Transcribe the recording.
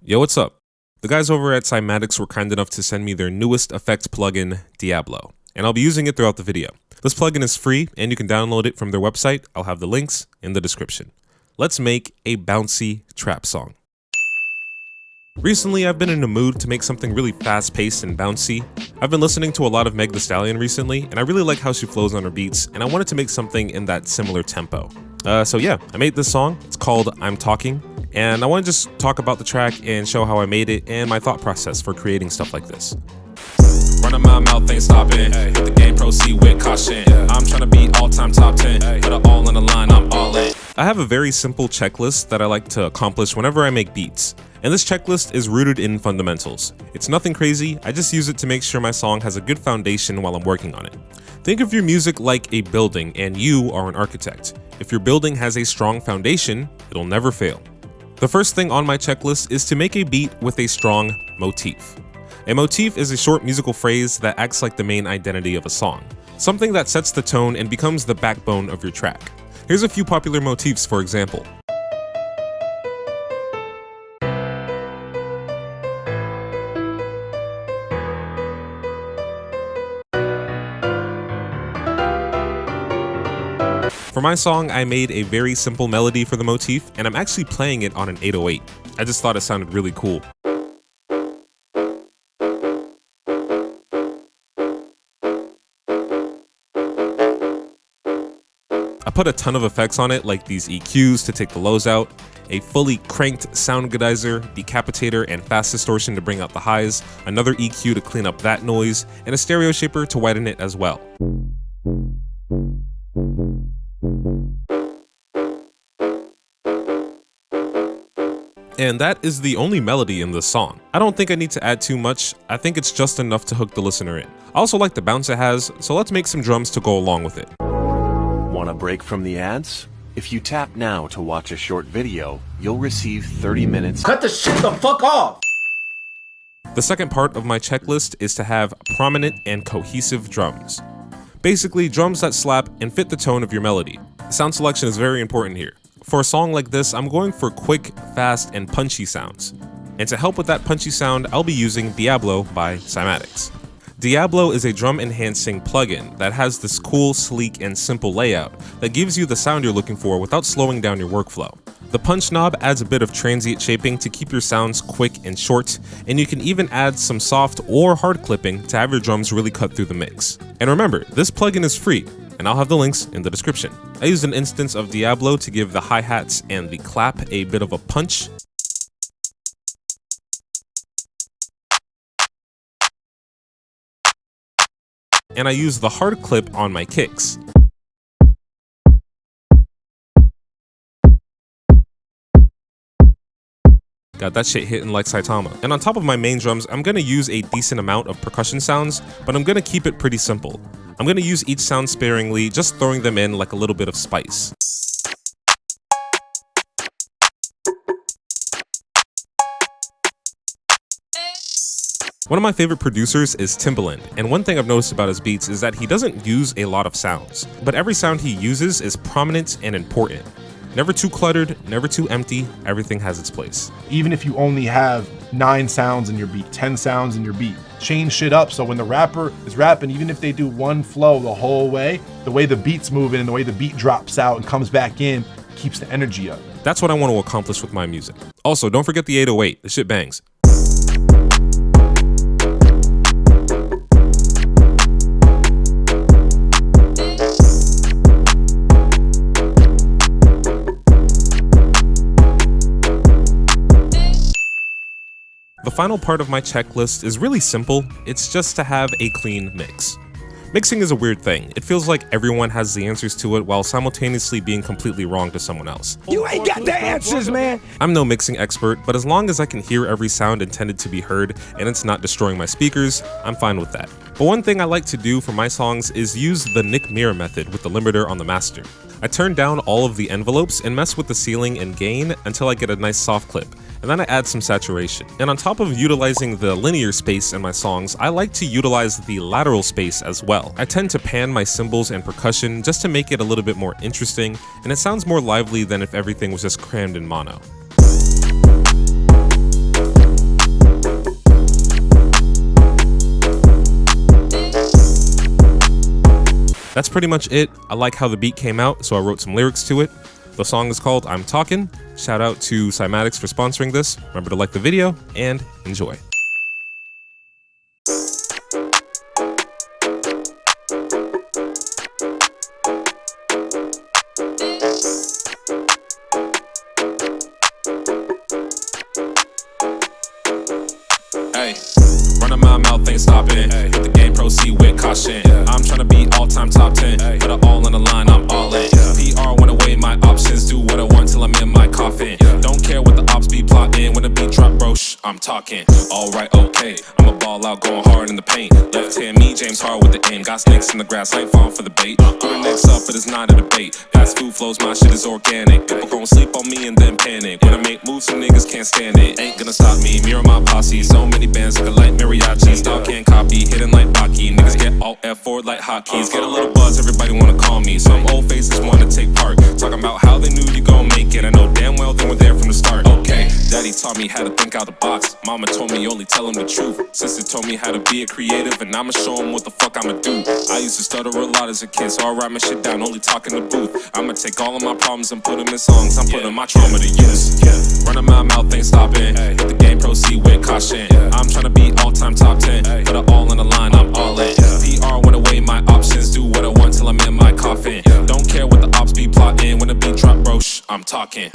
Yo, what's up? The guys over at Cymatics were kind enough to send me their newest effects plugin, Diablo, and I'll be using it throughout the video. This plugin is free and you can download it from their website. I'll have the links in the description. Let's make a bouncy trap song. Recently, I've been in a mood to make something really fast-paced and bouncy. I've been listening to a lot of Meg Thee Stallion recently, and I really like how she flows on her beats, and I wanted to make something in that similar tempo. So yeah, I made this song. It's called I'm Talking, and I want to just talk about the track and show how I made it and my thought process for creating stuff like this. Running my mouth ain't stopping. Let the game proceed with caution. I'm trying to be all-time top 10. Put it all on the line, I'm all in. I have a very simple checklist that I like to accomplish whenever I make beats. And this checklist is rooted in fundamentals. It's nothing crazy, I just use it to make sure my song has a good foundation while I'm working on it. Think of your music like a building and you are an architect. If your building has a strong foundation, it'll never fail. The first thing on my checklist is to make a beat with a strong motif. A motif is a short musical phrase that acts like the main identity of a song, something that sets the tone and becomes the backbone of your track. Here's a few popular motifs, for example. For my song, I made a very simple melody for the motif, and I'm actually playing it on an 808. I just thought it sounded really cool. I put a ton of effects on it, like these EQs to take the lows out, a fully cranked sound goodizer, decapitator, and fast distortion to bring out the highs, another EQ to clean up that noise, and a stereo shaper to widen it as well. And that is the only melody in this song. I don't think I need to add too much. I think it's just enough to hook the listener in. I also like the bounce it has, so let's make some drums to go along with it. Want a break from the ads? If you tap now to watch a short video, you'll receive 30 minutes. Cut the shit the fuck off! The second part of my checklist is to have prominent and cohesive drums. Basically, drums that slap and fit the tone of your melody. Sound selection is very important here. For a song like this, I'm going for quick, fast, and punchy sounds. And to help with that punchy sound, I'll be using Diablo by Cymatics. Diablo is a drum enhancing plugin that has this cool, sleek, and simple layout that gives you the sound you're looking for without slowing down your workflow. The punch knob adds a bit of transient shaping to keep your sounds quick and short, and you can even add some soft or hard clipping to have your drums really cut through the mix. And remember, this plugin is free, and I'll have the links in the description. I used an instance of Diablo to give the hi-hats and the clap a bit of a punch. And I used the hard clip on my kicks. Got that shit hitting like Saitama. And on top of my main drums, I'm gonna use a decent amount of percussion sounds, but I'm gonna keep it pretty simple. I'm gonna use each sound sparingly, just throwing them in like a little bit of spice. One of my favorite producers is Timbaland, and one thing I've noticed about his beats is that he doesn't use a lot of sounds, but every sound he uses is prominent and important. Never too cluttered, never too empty, everything has its place. Even if you only have 9 sounds in your beat, 10 sounds in your beat, change shit up so when the rapper is rapping, even if they do one flow the whole way, the way the beat's moving and the way the beat drops out and comes back in keeps the energy up. That's what I want to accomplish with my music. Also, don't forget the 808, the shit bangs. The final part of my checklist is really simple. It's just to have a clean mix. Mixing is a weird thing. It feels like everyone has the answers to it while simultaneously being completely wrong to someone else. You ain't got the answers, man! I'm no mixing expert, but as long as I can hear every sound intended to be heard and it's not destroying my speakers, I'm fine with that. But one thing I like to do for my songs is use the Nick Mirror method with the limiter on the master. I turn down all of the envelopes and mess with the ceiling and gain until I get a nice soft clip, and then I add some saturation. And on top of utilizing the linear space in my songs, I like to utilize the lateral space as well. I tend to pan my cymbals and percussion just to make it a little bit more interesting, and it sounds more lively than if everything was just crammed in mono. That's pretty much it. I like how the beat came out, so I wrote some lyrics to it. The song is called I'm Talkin'. Shout out to Cymatics for sponsoring this. Remember to like the video and enjoy. Hey, running my mouth ain't stopping. Let the game proceed with caution. I'm tryna be all-time top 10. Put it all on the line, I'm all in. PR went away my options. Do what I want till I'm in my coffin. Don't care what the ops be plotting. When the beat drop, bro, I'm talking. Alright, okay. I'ma ball out, going hard in the paint. Left hand me, James Hard with the aim. Got snakes in the grass, I ain't falling for the bait. Put the next up, but it's not a debate. Fast food flows, my shit is organic. People gon' sleep on me and then panic. When I make moves, some niggas can't stand it. Ain't gonna stop me, mirror my posse. So many bands looking like mariachi. Style can't copy, hitting like Baki. Niggas get all F4 like hotkeys. Get a little buzz, everybody wanna call me. Some old faces wanna take part. Talking about how they knew you gon' make it. I know damn well they were there from the start. Okay, daddy taught me how to think out the box. Mama told me only tell him the truth. Sister told me how to be a creative, and I'ma show him what the fuck I'ma do. I used to stutter a lot as a kid, so I write my shit down, only talk in the booth. I'ma take all of my problems and put them in songs. I'm putting my trauma to use. Running my mouth ain't stopping. Let the game proceed with caution. I'm tryna be all-time top 10. Put it all on the line, I'm all in. PR went away my options. Do what I want till I'm in my coffin. Don't care what the ops be plotting. When the beat drop, bro, I'm talking.